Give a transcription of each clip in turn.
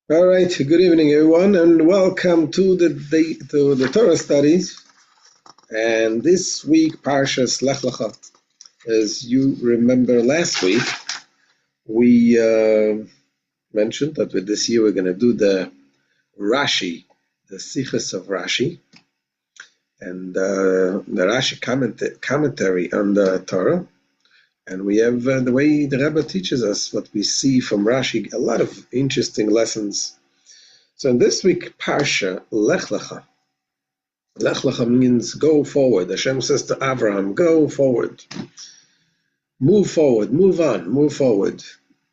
All right, good evening, everyone, and welcome to the Torah studies. And this week, Parshas Lecha. As you remember, last week we mentioned that with this year we're going to do the Rashi, the Sichos of Rashi, and the Rashi commentary on the Torah. And we have the way the Rebbe teaches us what we see from Rashi, a lot of interesting lessons. So in this week, Parsha, Lecha. Lecha means go forward. Hashem says to Avraham, go forward. Move forward, move on, move forward.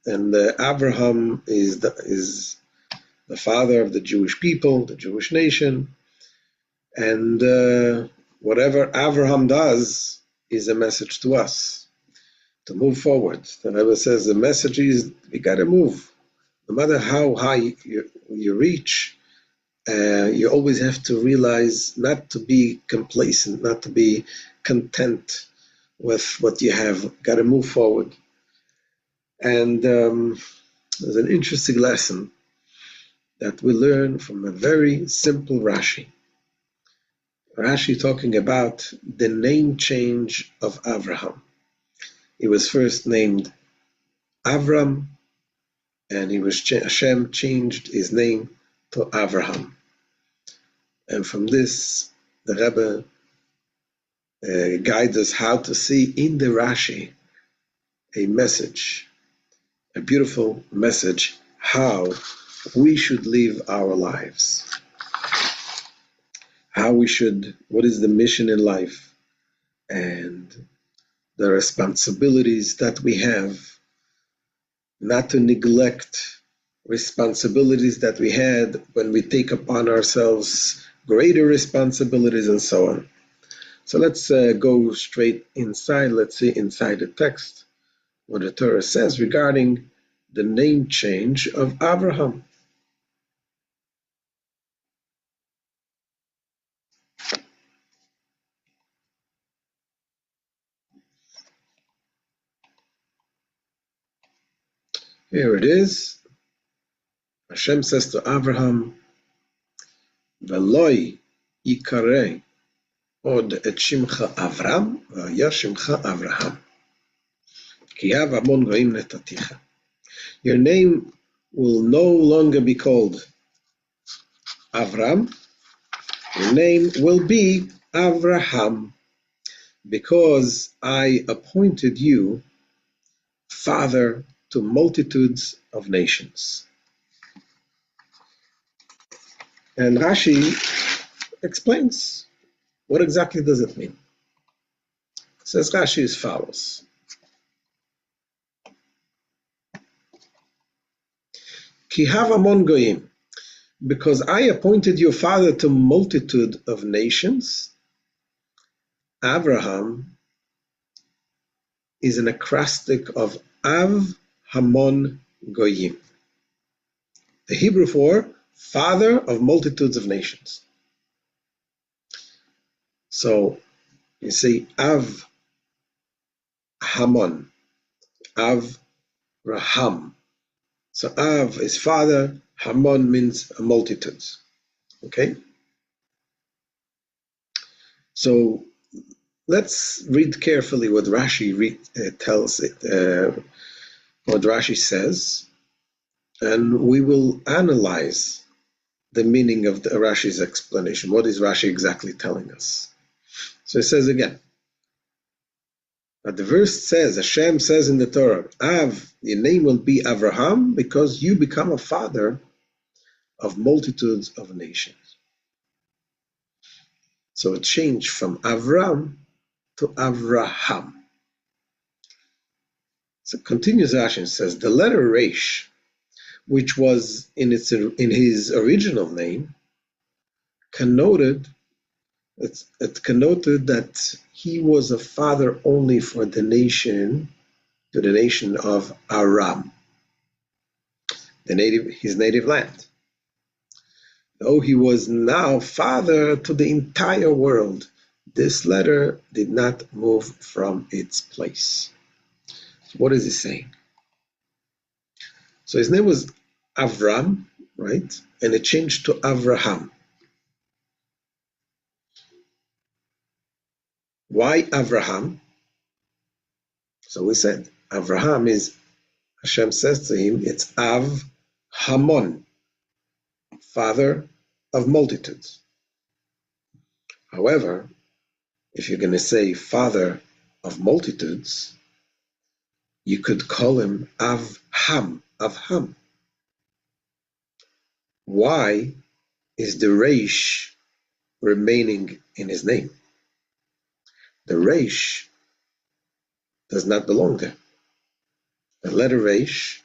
And Avraham is the father of the Jewish people, the Jewish nation. And whatever Avraham does is a message to us to move forward. The Rebbe says the message is we got to move. No matter how high you reach, you always have to realize not to be complacent, not to be content with what you have. Got to move forward. And there's an interesting lesson that we learn from a very simple Rashi. Rashi talking about the name change of Avraham. He was first named Avram, and Hashem changed his name to Avraham. And from this, the Rebbe guides us how to see in the Rashi a message, a beautiful message, how we should live our lives. What is the mission in life, and the responsibilities that we have, not to neglect responsibilities that we had when we take upon ourselves greater responsibilities and so on. So let's go straight inside. Let's see inside the text what the Torah says regarding the name change of Avraham. Here it is. Hashem says to Avraham, Veloi yikareh od et shimcha Avram v'haya shimcha Avraham. Ki hav amon goyim netaticha. Your name will no longer be called Avram. Your name will be Avraham, because I appointed you father to multitudes of nations. And Rashi explains what exactly does it mean. It says Rashi as follows. Ki hav amon goyim, because I appointed you father to multitude of nations. Avraham is an acrostic of Av Hamon Goyim, the Hebrew for father of multitudes of nations. So you see Av Hamon, Av Raham. So Av is father, Hamon means multitudes. Okay? So let's read carefully what Rashi tells it, what Rashi says, and we will analyze the meaning of Rashi's explanation. What is Rashi exactly telling us? So it says again, but the verse says, Hashem says in the Torah, your name will be Avraham, because you become a father of multitudes of nations. So it changed from Avram to Avraham. So continues Rashi and says, the letter Resh, which was in his original name, connoted that he was a father only for the nation of Aram, his native land. Though he was now father to the entire world, this letter did not move from its place. So what is he saying? So his name was Avram, right? And it changed to Avraham. Why Avraham? So we said Avraham is, Hashem says to him, it's Av Hamon, father of multitudes. However, if you're going to say father of multitudes, you could call him Avham, Avham. Why is the Resh remaining in his name? The Resh does not belong there. The letter Resh,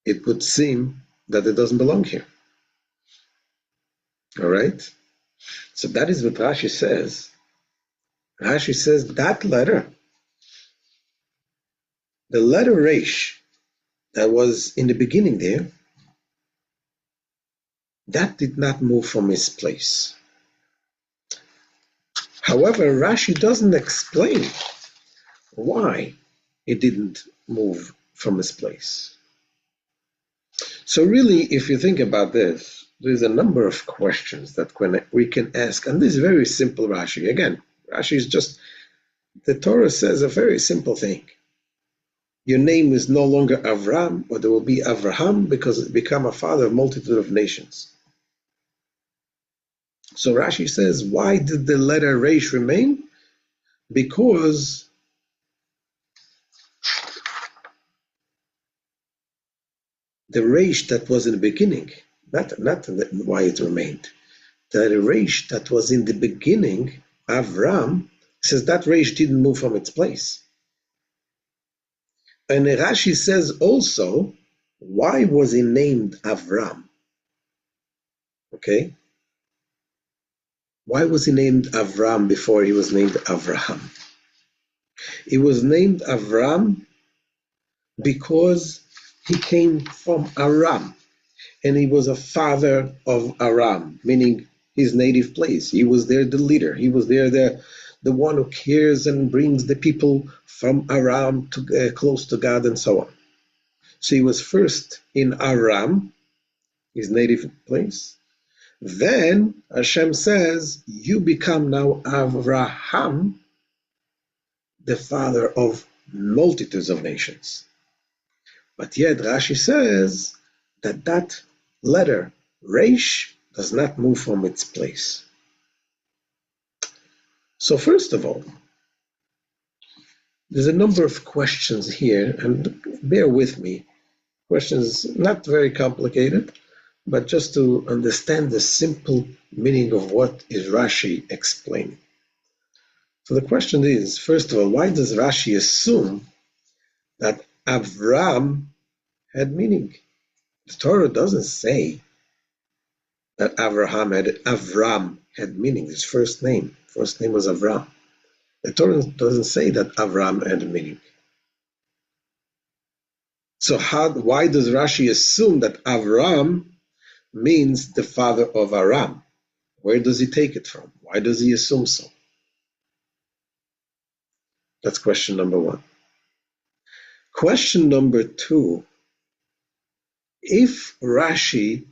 it would seem that it doesn't belong here. All right? So that is what Rashi says. Rashi says that letter, the letter Resh that was in the beginning there, that did not move from his place. However, Rashi doesn't explain why it didn't move from his place. So really, if you think about this, there's a number of questions that we can ask, and this is very simple Rashi. Again, Rashi is just, the Torah says a very simple thing. Your name is no longer Avram, or there will be Avraham, because it become a father of multitude of nations. So Rashi says, why did the letter Resh remain? Because the Resh that was in the beginning, not why it remained, the Resh that was in the beginning, Avram, says that Resh didn't move from its place. And Rashi says also, why was he named Avram? Okay? Why was he named Avram before he was named Avraham? He was named Avram because he came from Aram, and he was a father of Aram, meaning his native place. He was there the leader. He was there the one who cares and brings the people from Aram to close to God and so on. So he was first in Aram, his native place. Then Hashem says, you become now Avraham, the father of multitudes of nations. But yet Rashi says that letter, Resh, does not move from its place. So first of all, there's a number of questions here, and bear with me. Questions not very complicated, but just to understand the simple meaning of what is Rashi explaining. So the question is, first of all, why does Rashi assume that Avram had meaning? The Torah doesn't say that Avram had meaning, his first name. First name was Avram. The Torah doesn't say that Avram had meaning. So why does Rashi assume that Avram means the father of Aram? Where does he take it from? Why does he assume so? That's question number one. Question number two, if Rashi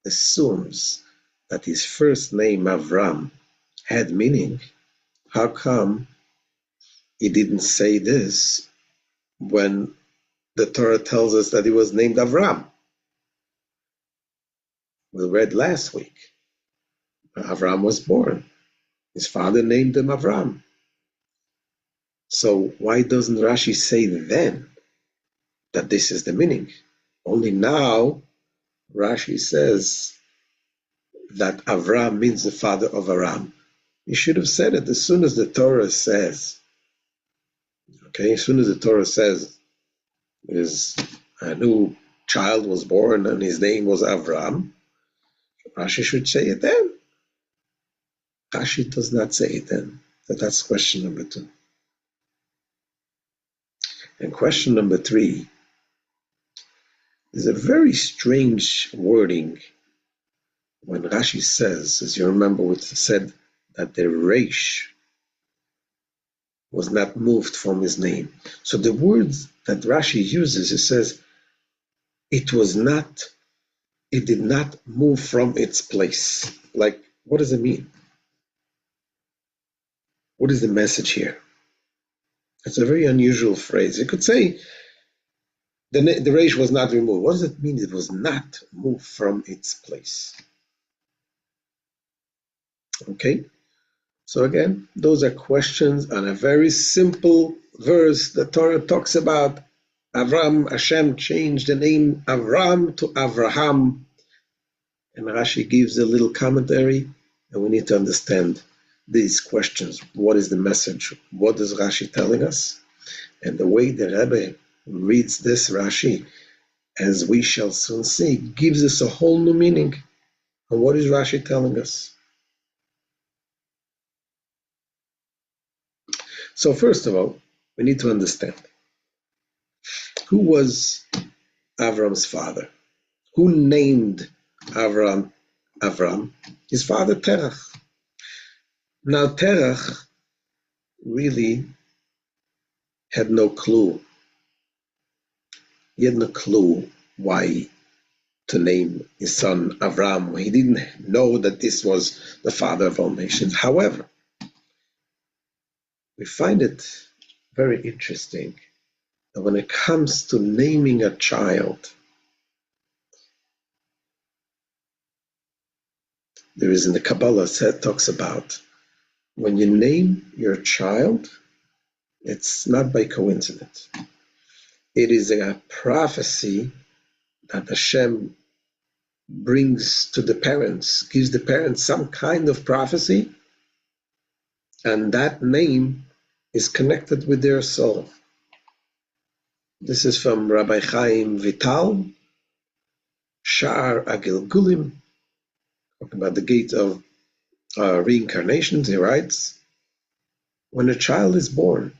assumes that his first name, Avram, had meaning, how come he didn't say this when the Torah tells us that he was named Avram? We read last week. Avram was born. His father named him Avram. So why doesn't Rashi say then that this is the meaning? Only now Rashi says that Avram means the father of Aram. He should have said it as soon as the Torah says. Okay, as soon as the Torah says a new child was born and his name was Avram, Rashi should say it then. Rashi does not say it then. So that's question number two. And question number three is a very strange wording when Rashi says, as you remember what said, that the Resh was not moved from his name. So the words that Rashi uses, it says, it was not, it did not move from its place. Like, what does it mean? What is the message here? It's a very unusual phrase. You could say the Reish was not removed. What does it mean? It was not moved from its place. Okay? So again, those are questions on a very simple verse. The Torah talks about Avraham. Hashem changed the name Avraham to Avraham. And Rashi gives a little commentary, and we need to understand these questions. What is the message? What is Rashi telling us? And the way the Rebbe reads this Rashi, as we shall soon see, gives us a whole new meaning. And what is Rashi telling us? So first of all, we need to understand who was Avram's father. Who named Avram? His father Terach. Now Terach really had no clue. He had no clue why to name his son Avram. He didn't know that this was the father of all nations. However, we find it very interesting that when it comes to naming a child, there is in the Kabbalah talks about when you name your child, it's not by coincidence. It is a prophecy that Hashem brings to the parents, gives the parents some kind of prophecy, and that name is connected with their soul. This is from Rabbi Chaim Vital, Sha'ar Agilgulim, talking about the gate of reincarnations. He writes, when a child is born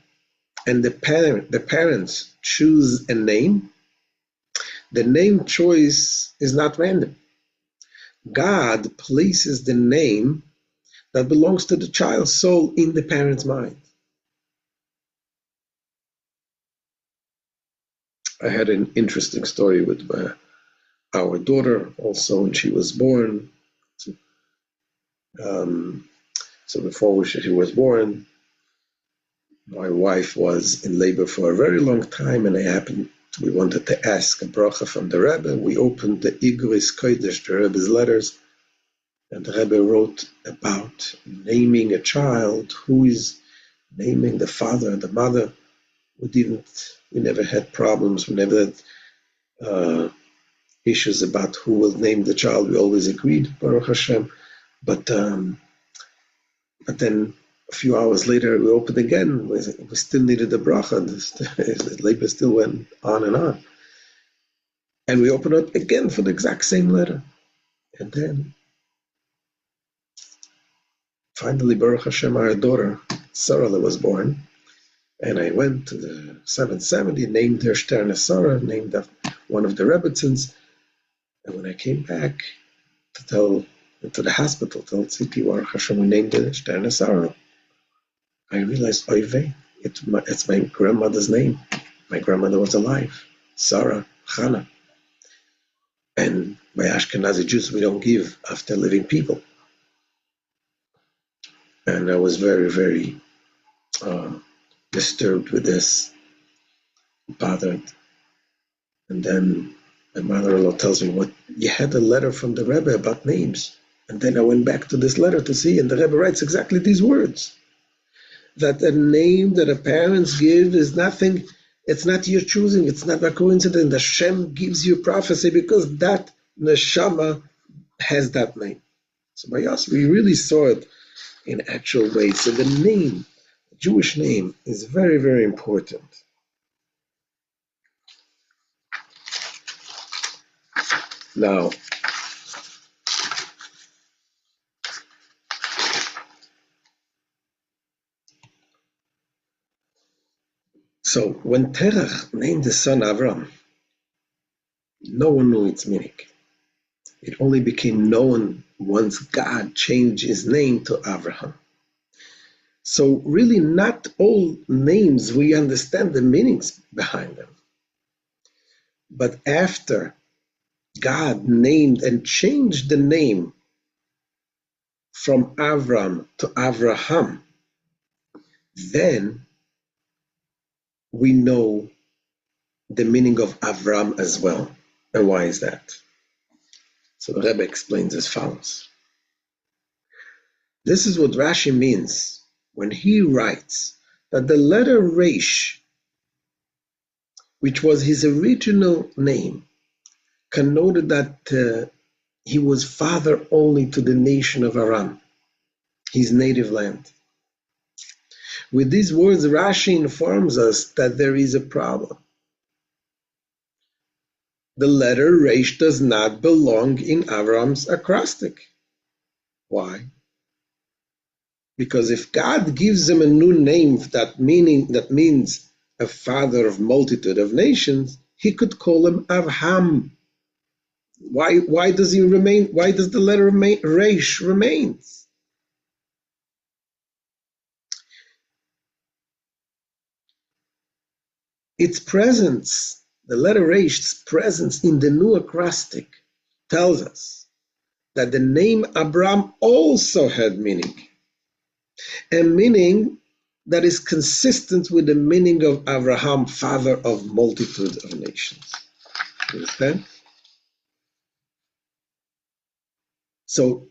and the parents choose a name, the name choice is not random. God places the name that belongs to the child's soul in the parent's mind. I had an interesting story with our daughter also when she was born. So before she was born, my wife was in labor for a very long time, and we wanted to ask a bracha from the Rebbe. We opened the Igris Kodesh, the Rebbe's letters, and the Rebbe wrote about naming a child, who is naming the father and the mother. We never had problems, we never had issues about who will name the child. We always agreed, Baruch Hashem. But then a few hours later, we opened again. We still needed the bracha. The labor still went on and on. And we opened it again for the exact same letter. And then, finally, Baruch Hashem, our daughter, Sarah, was born. And I went to the 770, named her Sterne Sarah, named one of the Rebbitzins. And when I came back to the hospital, tell Tziti, Baruch Hashem, we named her Sterne Sarah, I realized, oy vey, it's my grandmother's name. My grandmother was alive, Sarah, Chana. And by Ashkenazi Jews, we don't give after living people. And I was very, very disturbed with this, bothered. And then my mother-in-law tells me, what, you had a letter from the Rebbe about names. And then I went back to this letter to see, and the Rebbe writes exactly these words. That a name that a parents give is nothing, it's not your choosing, it's not a coincidence. Hashem gives you prophecy because that neshama has that name. So by us, we really saw it in actual ways. So the name, the Jewish name, is very, very important. Now, so when Terach named his son Avram, no one knew its meaning. It only became known once God changed his name to Avraham. So really not all names we understand the meanings behind them. But after God named and changed the name from Avram to Avraham, then we know the meaning of Avram as well. And why is that? So the Rebbe explains as follows. This is what Rashi means when he writes that the letter Resh, which was his original name, connoted that he was father only to the nation of Aram, his native land. With these words, Rashi informs us that there is a problem. The letter Resh does not belong in Avram's acrostic. Why? Because if God gives him a new name that means a father of multitude of nations, he could call him Avraham. Why does he remain? Why does the letter Resh remains? Its presence, the letter Resh's presence in the new acrostic, tells us that the name Abram also had meaning, a meaning that is consistent with the meaning of Avraham, father of multitude of nations. Understand? So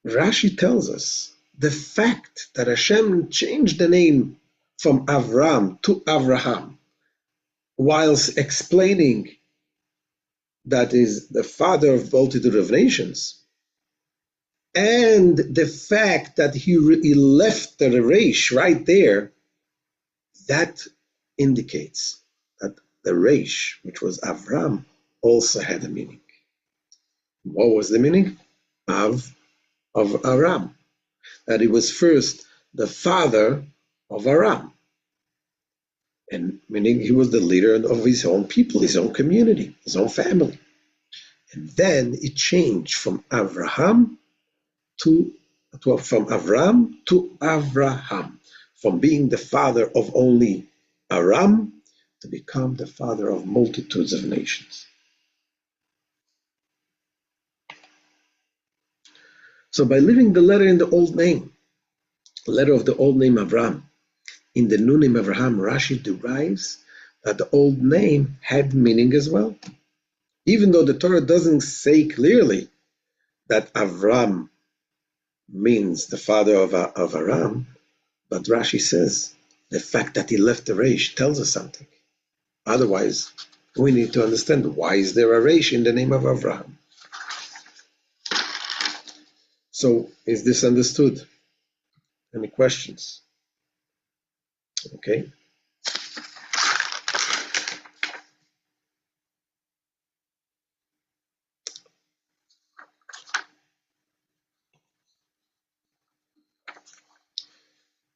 Rashi tells us the fact that Hashem changed the name from Avram to Avraham, whilst explaining that is the father of multitude of nations, and the fact that he left the Resh right there, that indicates that the Resh, which was Avram, also had a meaning. What was the meaning? Of Aram. That he was first the father of Aram. And meaning he was the leader of his own people, his own community, his own family. And then it changed from Avraham from Avram to Avraham, from being the father of only Aram to become the father of multitudes of nations. So by leaving the letter in the old name, the letter of the old name Avram, in the new name Avraham, Rashi derives that the old name had meaning as well. Even though the Torah doesn't say clearly that Avram means the father of Aram, but Rashi says the fact that he left the Resh tells us something. Otherwise, we need to understand why is there a Resh in the name of Avraham. So, is this understood? Any questions? Okay.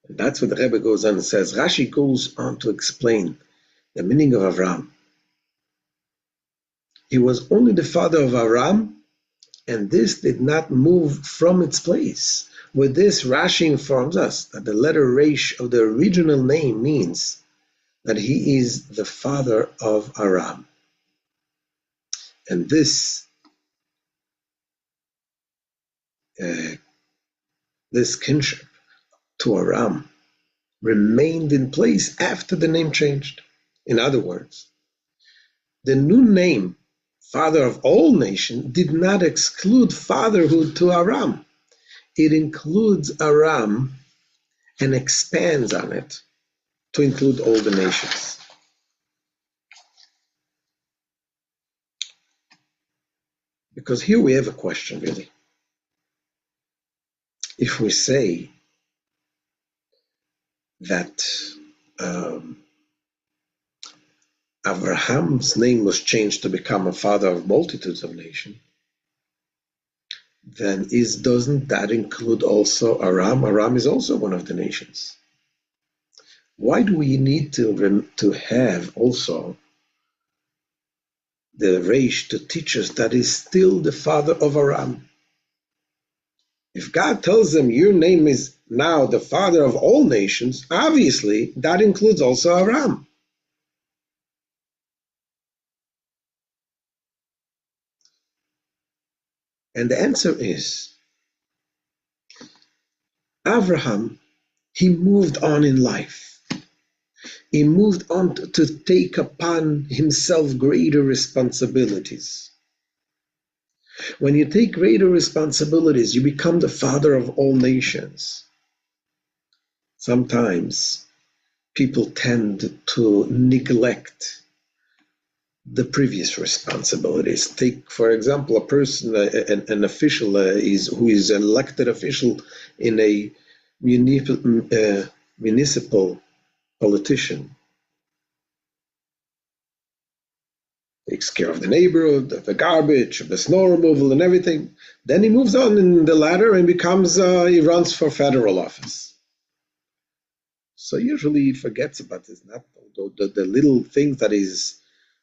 And that's what the Rebbe goes on and says. Rashi goes on to explain the meaning of Avram. He was only the father of Aram, and this did not move from its place. With this, Rashi informs us that the letter Resh of the original name means that he is the father of Aram. And this kinship to Aram remained in place after the name changed. In other words, the new name, father of all nations, did not exclude fatherhood to Aram. It includes Aram and expands on it to include all the nations. Because here we have a question, really. If we say that Abraham's name was changed to become a father of multitudes of nations, then doesn't that include also Aram? Aram is also one of the nations. Why do we need to have also the Resh to teach us that he's still the father of Aram? If God tells them your name is now the father of all nations, obviously that includes also Aram. And the answer is Avraham, he moved on in life. He moved on to take upon himself greater responsibilities. When you take greater responsibilities, you become the father of all nations. Sometimes people tend to neglect the previous responsibilities. Take, for example, a person, an official who is an elected official in a municipal politician. Takes care of the neighborhood, of the garbage, of the snow removal and everything. Then he moves on in the ladder and he runs for federal office. So usually he forgets about this, not the little things that he's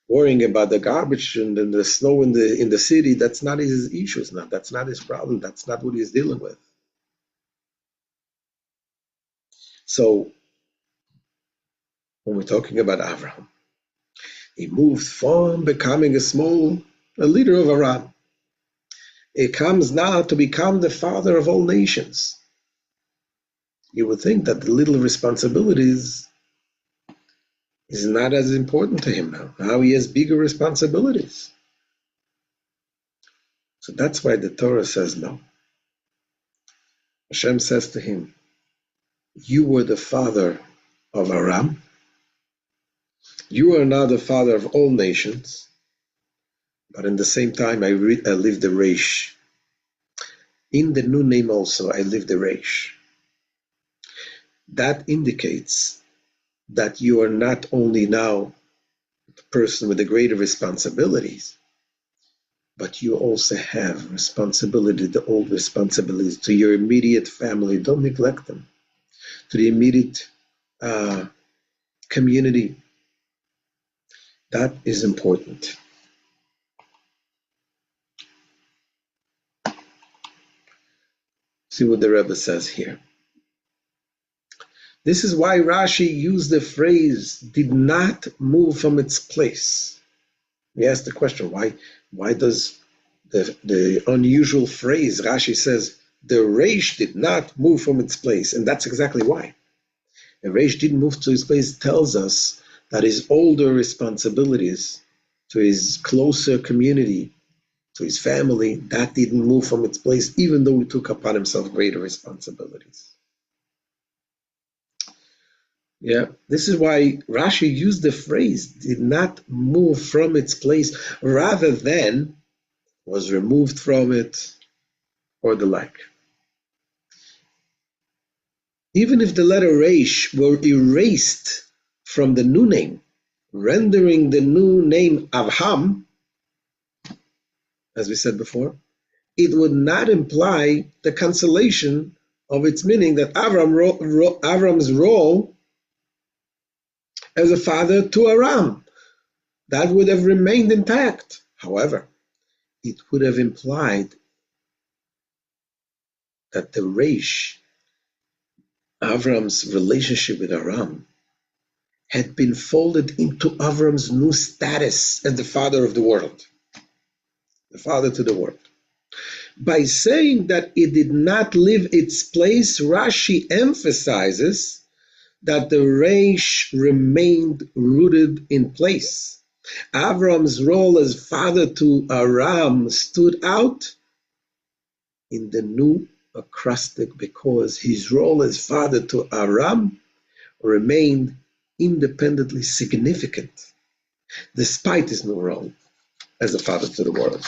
worrying about, the garbage and the snow in the city. That's not his issues now. That's not his problem. That's not what he's dealing with. So when we're talking about Avraham, he moved from becoming a leader of Aram. He comes now to become the father of all nations. You would think that the little responsibilities is not as important to him now. Now he has bigger responsibilities. So that's why the Torah says no. Hashem says to him, you were the father of Aram. You are now the father of all nations. But in the same time, I live the Reish. In the new name also, I live the Reish. That indicates that you are not only now the person with the greater responsibilities, but you also have responsibility, the old responsibilities to your immediate family. Don't neglect them. To the immediate community. That is important. See what the Rebbe says here. This is why Rashi used the phrase, did not move from its place. We asked the question, why does the unusual phrase, Rashi says, the Reish did not move from its place, and that's exactly why. The Reish didn't move to his place tells us that his older responsibilities to his closer community, to his family, that didn't move from its place, even though he took upon himself greater responsibilities. Yeah, this is why Rashi used the phrase, did not move from its place, rather than was removed from it, or the like. Even if the letter Reish were erased from the new name, rendering the new name Avraham, as we said before, it would not imply the cancellation of its meaning that Avram's role as a father to Aram, that would have remained intact. However, it would have implied that the Reish, Avram's relationship with Aram, had been folded into Avram's new status as the father of the world, the father to the world. By saying that it did not leave its place, Rashi emphasizes that the Reish remained rooted in place. Avram's role as father to Aram stood out in the new acrostic because his role as father to Aram remained independently significant, despite his new role as a father to the world.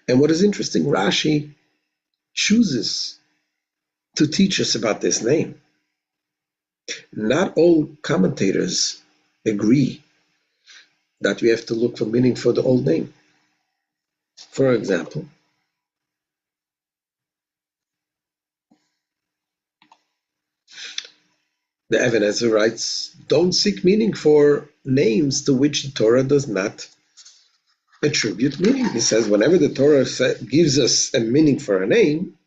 And what is interesting, Rashi chooses to teach us about this name. Not all commentators agree that we have to look for meaning for the old name. For example, the Ebenezer writes, don't seek meaning for names to which the Torah does not attribute meaning. He says whenever the Torah gives us a meaning for a name,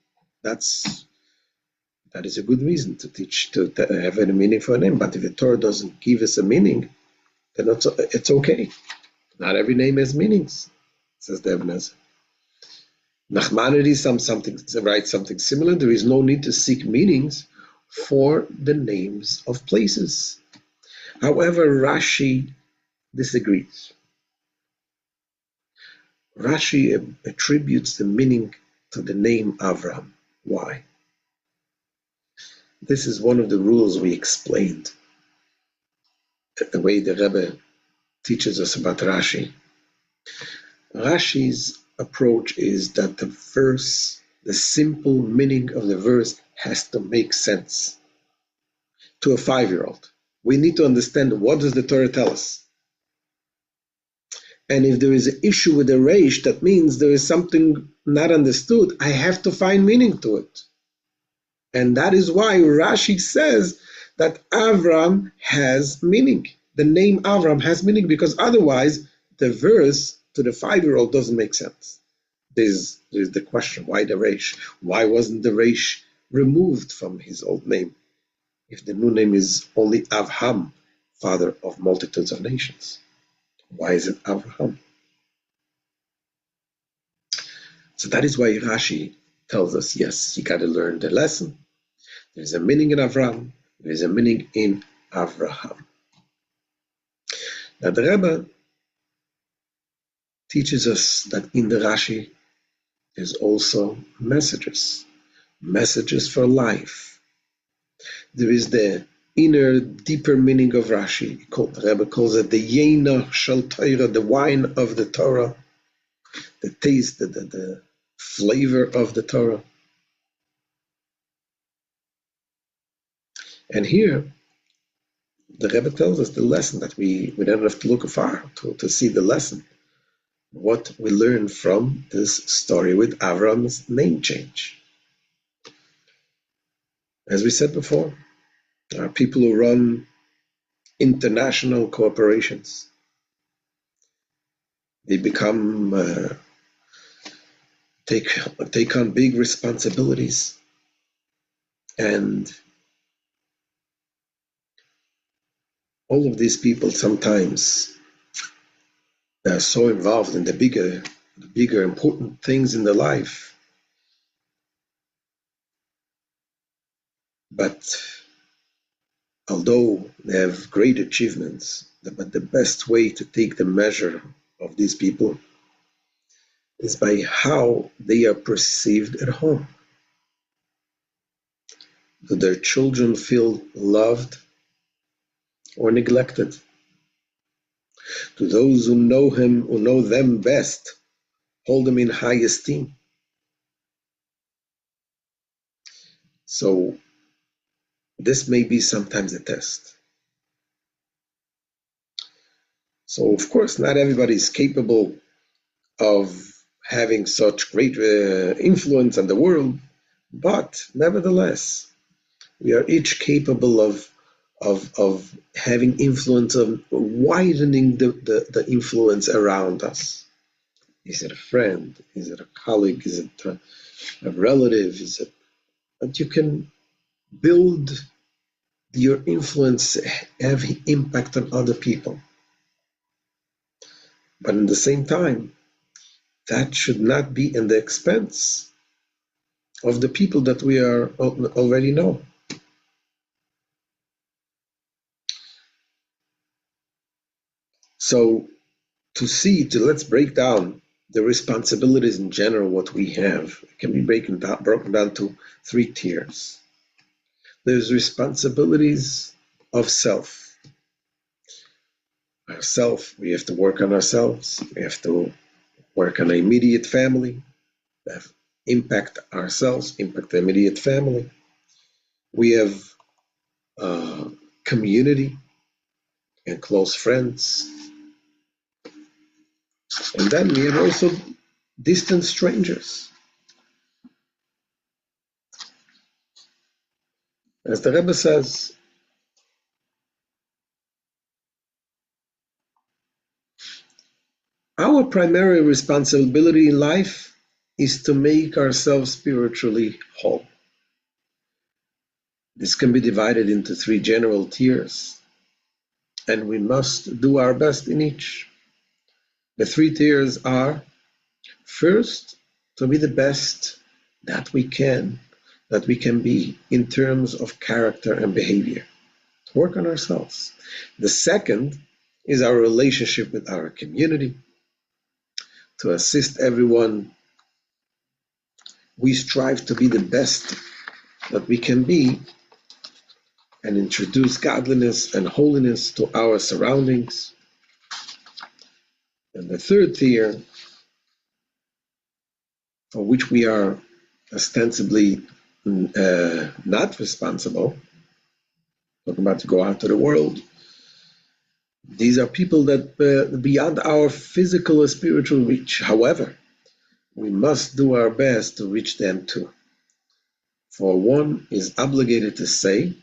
that is a good reason to have a meaning for a name. But if the Torah doesn't give us a meaning, then it's okay. Not every name has meanings, says the Ibn Ezra. Nachmanides writes something similar. There is no need to seek meanings for the names of places. However, Rashi disagrees. Rashi attributes the meaning to the name Avraham. Why? This is one of the rules we explained, the way the Rebbe teaches us about Rashi. Rashi's approach is that the verse, the simple meaning of the verse has to make sense to a 5-year-old. We need to understand, what does the Torah tell us? And if there is an issue with the reish, that means there is something not understood. I have to find meaning to it. And that is why Rashi says that Avram has meaning. The name Avram has meaning, because otherwise the verse to the 5-year-old doesn't make sense. There's the question, why the reish? Why wasn't the reish removed from his old name? If the new name is only Avraham, father of multitudes of nations. Why is it Avraham? So that is why Rashi tells us, yes, you got to learn the lesson. There's a meaning in Avraham. There's a meaning in Avraham. Now the Rebbe teaches us that in the Rashi there's also messages for life. There is the inner, deeper meaning of Rashi. The Rebbe calls it the Yena Shel Torah, the wine of the Torah, the taste, the flavor of the Torah. And here, the Rebbe tells us the lesson that we don't have to look far to see the lesson. What we learn from this story with Avram's name change. As we said before, there are people who run international corporations. They become take on big responsibilities, and all of these people sometimes are so involved in the bigger important things in their life, but although they have great achievements, but the best way to take the measure of these people is by how they are perceived at home. Do their children feel loved or neglected? Do those who know him, who know them best, hold them in high esteem? So this may be sometimes a test. So of course, not everybody is capable of having such great influence on the world, but nevertheless, we are each capable of having influence, of widening the influence around us. Is it a friend? Is it a colleague? Is it a relative? Is it that you can build your influence, have impact on other people? But at the same time, that should not be in the expense of the people that we are already know. So let's break down the responsibilities in general, what we have. It can be broken down to 3 tiers. There's responsibilities of self. Ourself, we have to work on ourselves. We have to work on the immediate family, impact ourselves, impact the immediate family. We have community and close friends. And then we have also distant strangers. As the Rebbe says, our primary responsibility in life is to make ourselves spiritually whole. This can be divided into 3 general tiers, and we must do our best in each. The three tiers are: first, to be the best that we can be in terms of character and behavior. Work on ourselves. The second is our relationship with our community. To assist everyone, we strive to be the best that we can be and introduce godliness and holiness to our surroundings. And the third tier, for which we are ostensibly not responsible, talking about to go out to the world, these are people that beyond our physical or spiritual reach. However, we must do our best to reach them too. For one is obligated to say,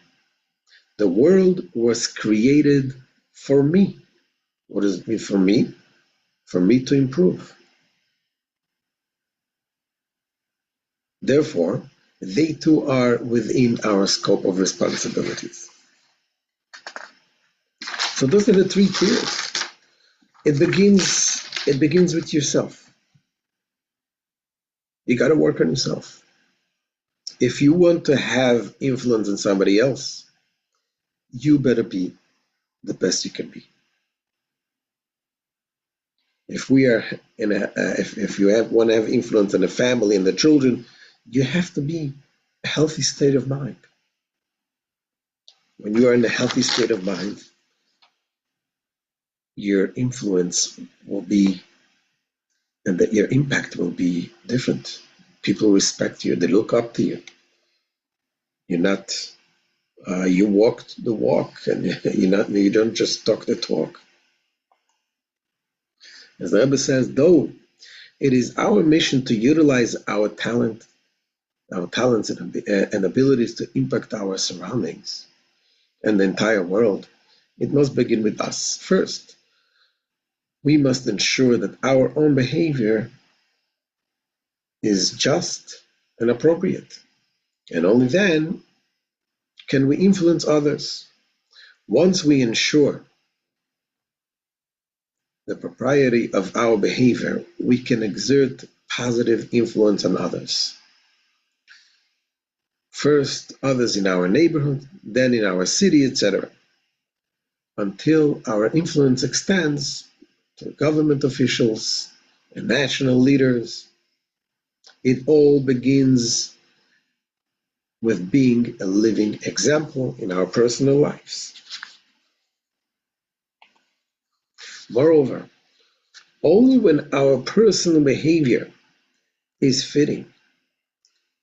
the world was created for me. What does it mean for me? For me to improve. Therefore, they too are within our scope of responsibilities. So those are the three tiers. It begins with yourself. You got to work on yourself. If you want to have influence on somebody else, you better be the best you can be. If we are if you want to have influence on the family and the children, you have to be a healthy state of mind. When you are in a healthy state of mind, your influence will be, and that your impact will be different. People respect you; they look up to you. You're not. You walk the walk, and you don't just talk the talk. As the Rebbe says, though it is our mission to utilize our talents and abilities to impact our surroundings and the entire world, it must begin with us. First, we must ensure that our own behavior is just and appropriate, and only then can we influence others. Once we ensure the propriety of our behavior, we can exert positive influence on others. First, others in our neighborhood, then in our city, etc., until our influence extends to government officials and national leaders. It all begins with being a living example in our personal lives. Moreover, only when our personal behavior is fitting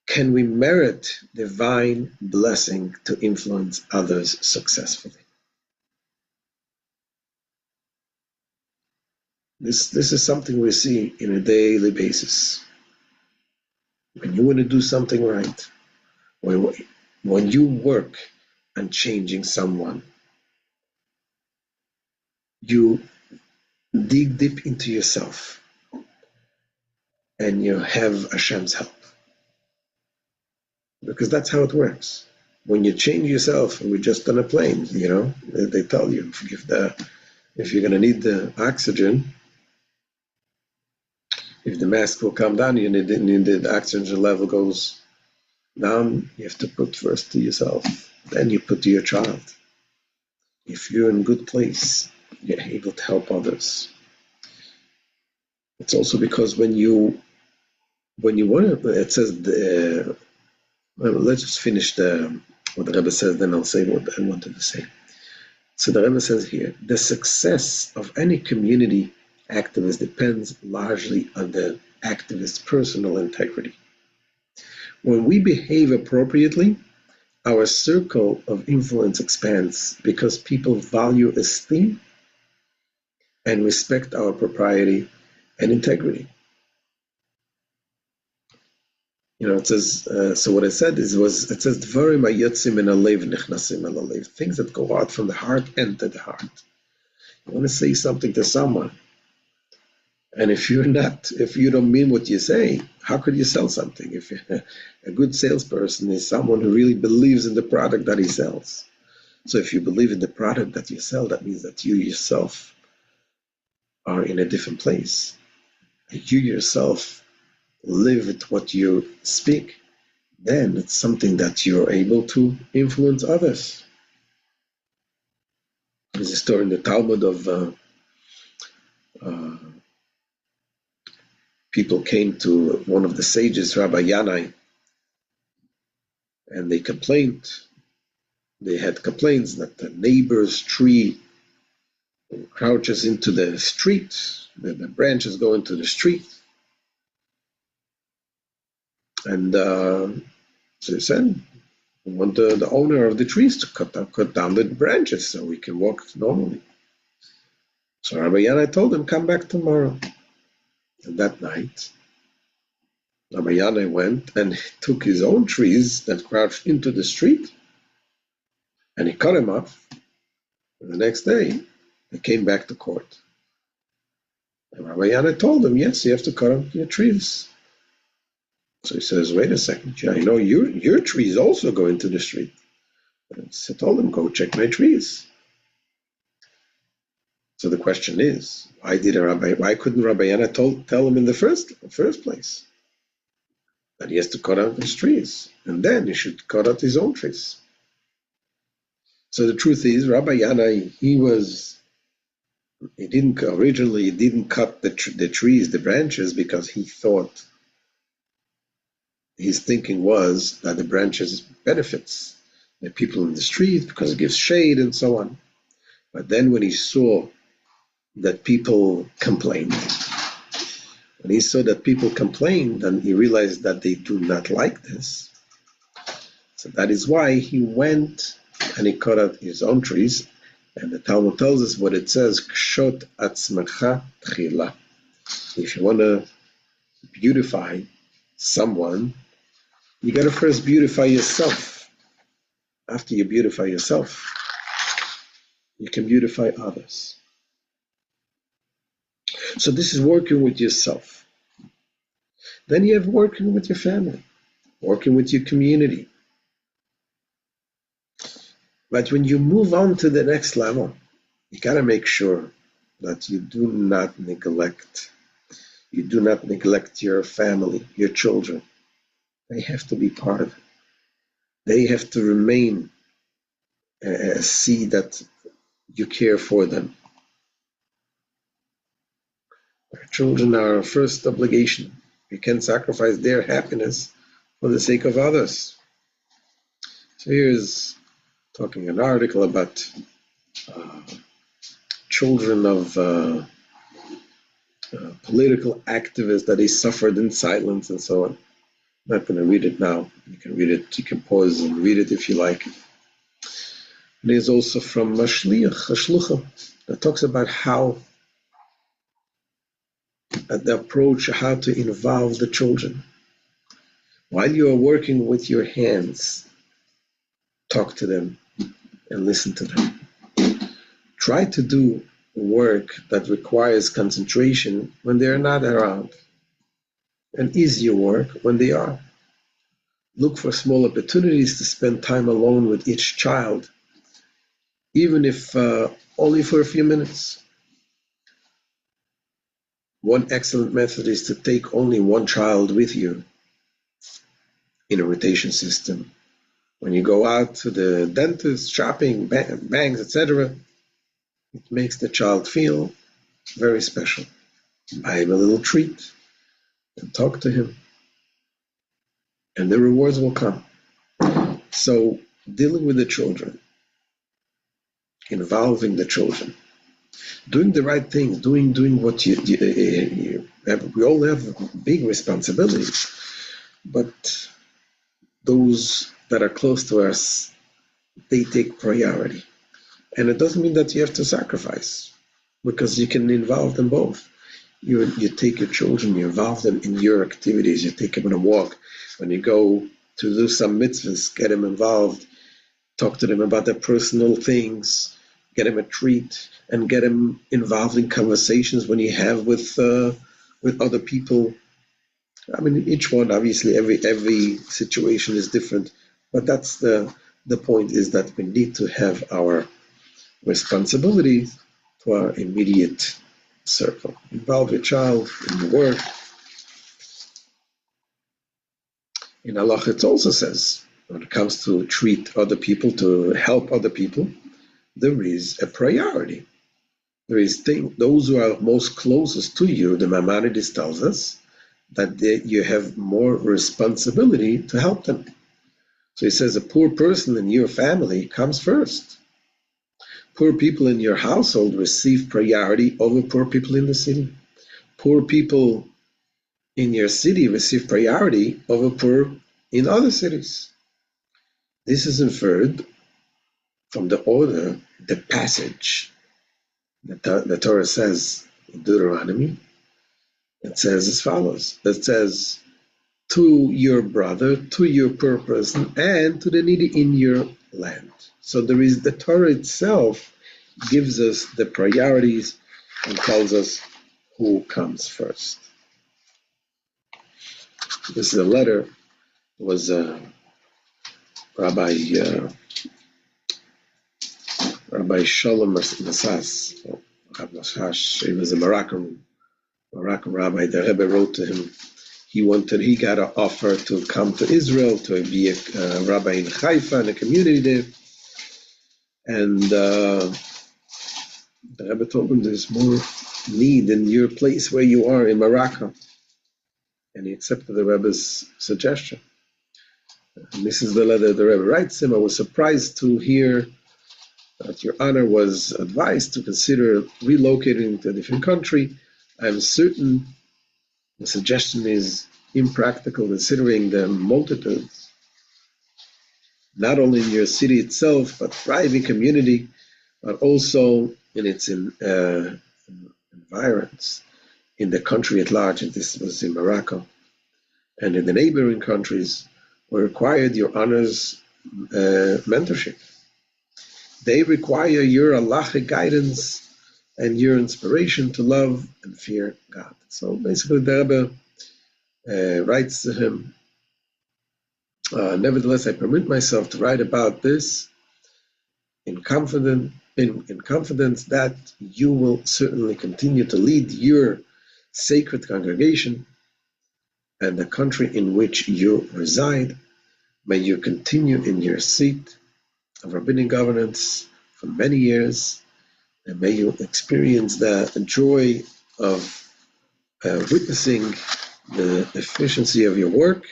can we merit divine blessing to influence others successfully. This is something we see on a daily basis. When you want to do something right, when you work on changing someone, you dig deep into yourself and you have Hashem's help. Because that's how it works. When you change yourself, we're just on a plane, they tell you if you're going to need the oxygen, if the mask will come down, the oxygen level goes down, you have to put first to yourself, then you put to your child. If you're in a good place, you're able to help others. It's also because when you want to, it says, let's just finish what the Rebbe says, then I'll say what I wanted to say. So the Rebbe says here, the success of any community activist depends largely on the activist's personal integrity. When we behave appropriately, our circle of influence expands because people value esteem and respect our propriety and integrity. It says, so what I said it says, Dvarim hayotzim min halev nichnasim el halev. Things that go out from the heart enter the heart. You want to say something to someone, and if you don't mean what you say, how could you sell something? If a good salesperson is someone who really believes in the product that he sells. So if you believe in the product that you sell, that means that you yourself are in a different place, and you yourself live with what you speak, then it's something that you're able to influence others. There's a story in the Talmud of people came to one of the sages, Rabbi Yanai, and they complained. They had complaints that the neighbor's tree crouches into the street, the branches go into the street. And so they said, we want the owner of the trees to cut down the branches so we can walk normally. So Rabbi Yanai told him, come back tomorrow. And that night, Rabbi Yanai went and took his own trees that crouched into the street, and he cut them up. And the next day, they came back to court. And Rabbi Yanai told him, yes, you have to cut up your trees. So he says, wait a second, I know your trees also go into the street. And so I told him, go check my trees. So the question is, why couldn't Rabbi Yanai tell him in the first place that he has to cut out his trees, and then he should cut out his own trees? So the truth is, Rabbi Yanai, he didn't cut the trees, the branches, because he thought, his thinking was that the branches benefits the people in the street because it gives shade and so on. But then when he saw that people complained, then he realized that they do not like this. So that is why he went and he cut out his own trees. And the Talmud tells us what it says, Kshot atzmecha tchila. If you want to beautify someone, you got to first beautify yourself. After you beautify yourself, you can beautify others. So this is working with yourself. Then you have working with your family, working with your community. But when you move on to the next level, you got to make sure that you do not neglect your family, your children. They have to be part of it. They have to remain, see that you care for them. Our children are our first obligation. We can't sacrifice their happiness for the sake of others. So here's talking an article about children of political activists that they suffered in silence and so on. I'm not going to read it now. You can read it. You can pause and read it if you like. There's also from a shlucha that talks about how the approach, how to involve the children. While you are working with your hands, talk to them and listen to them. Try to do work that requires concentration when they're not around, and easier work when they are. Look for small opportunities to spend time alone with each child, even if only for a few minutes. One excellent method is to take only one child with you in a rotation system. When you go out to the dentist, shopping, banks, etc., it makes the child feel very special. Buy him a little treat and talk to him, and the rewards will come. So dealing with the children, involving the children, doing the right things, doing what you have. We all have big responsibilities, but those that are close to us, they take priority. And it doesn't mean that you have to sacrifice, because you can involve them both. You take your children, you involve them in your activities, you take them on a walk. When you go to do some mitzvahs, get them involved, talk to them about their personal things, get them a treat, and get them involved in conversations when you have with other people. I mean, each one, obviously, every situation is different, but that's the point, is that we need to have our responsibilities to our immediate circle. Involve your child in the work. In Halacha, it also says, when it comes to treat other people, to help other people, there is a priority. There is those who are most closest to you. The Maimonides tells us that you have more responsibility to help them. So he says a poor person in your family comes first. Poor people in your household receive priority over poor people in the city. Poor people in your city receive priority over poor in other cities. This is inferred from the order, the passage. The Torah says in Deuteronomy, it says as follows. It says, to your brother, to your poor person, and to the needy in your land. So there is the Torah itself gives us the priorities and tells us who comes first. This is a letter. It was Rabbi Shalom Masas. He was a Moroccan rabbi. The Rebbe wrote to him. He got an offer to come to Israel to be a rabbi in Haifa in a community there. And the Rebbe told him there's more need in your place where you are in Morocco. And he accepted the Rebbe's suggestion. And this is the letter the Rebbe writes him. I was surprised to hear that your honor was advised to consider relocating to a different country. I'm certain the suggestion is impractical considering the multitudes, not only in your city itself, but thriving community, but also in its environs, in the country at large, and this was in Morocco, and in the neighboring countries, were required your honor's mentorship. They require your halachic guidance and your inspiration to love and fear God. So basically the Rebbe writes to him, nevertheless, I permit myself to write about this in confidence that you will certainly continue to lead your sacred congregation and the country in which you reside. May you continue in your seat of rabbinic governance for many years, and may you experience the joy of witnessing the efficiency of your work.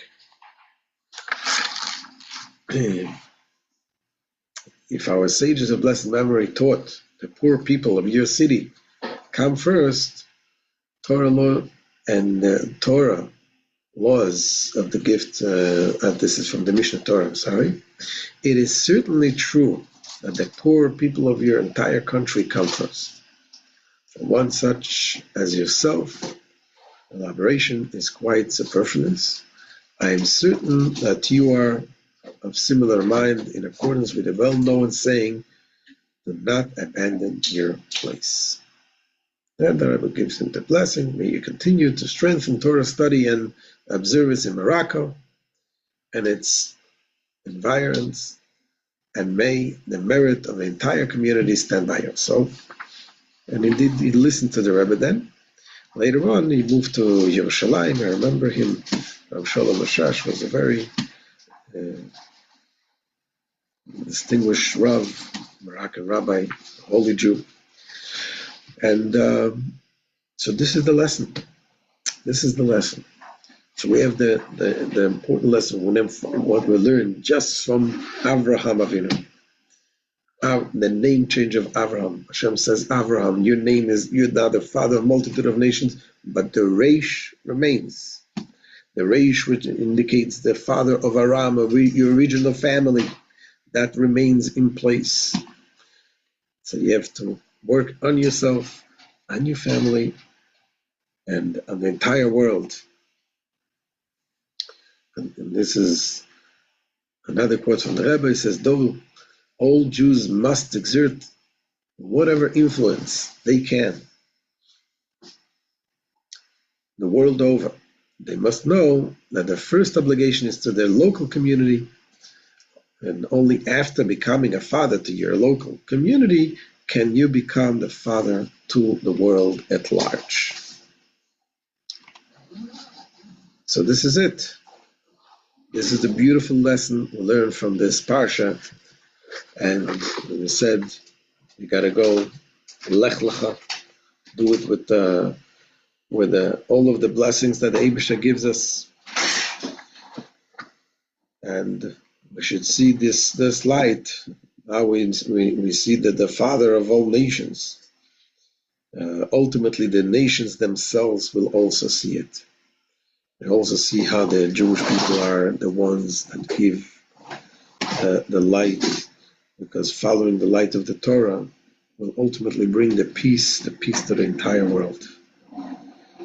If our sages of blessed memory taught the poor people of your city, come first, Torah law and Torah laws of the gift, this is from the Mishnah Torah, it is certainly true that the poor people of your entire country come first. For one such as yourself, elaboration is quite superfluous. I am certain that you are of similar mind in accordance with the well-known saying, do not abandon your place. And the Rebbe gives him the blessing. May you continue to strengthen Torah study and observance in Morocco and its environs, and may the merit of the entire community stand by you. So, and indeed he listened to the Rebbe then. Later on, he moved to Yerushalayim. I remember him. Rav Shalom Mashash was a very distinguished Rav, Moroccan rabbi, holy Jew. And so this is the lesson. This is the lesson. So we have the important lesson, what we learned just from Avraham Avinu. The name change of Avraham. Hashem says, Avraham, your name is, you're now the father of a multitude of nations, but the Reish remains. The Reish, which indicates the father of Aram, your original family, that remains in place. So you have to work on yourself, on your family, and on the entire world. And this is another quote from the Rebbe. He says, though all Jews must exert whatever influence they can the world over, they must know that their first obligation is to their local community, and only after becoming a father to your local community can you become the father to the world at large? So this is it. This is the beautiful lesson we learn from this parsha. And we said, you got to go Lecha, do it with all of the blessings that the Eibusha gives us. And we should see this light. Now we see that the father of all nations, ultimately the nations themselves will also see it. They also see how the Jewish people are the ones that give the light, because following the light of the Torah will ultimately bring the peace to the entire world.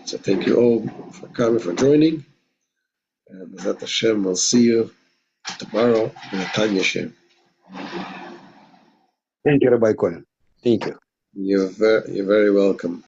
So thank you all for coming, for joining. And Bezat Hashem, we'll see you tomorrow in the Tanya Shem. Thank you, Rabbi Cohen. Thank you. You're very welcome.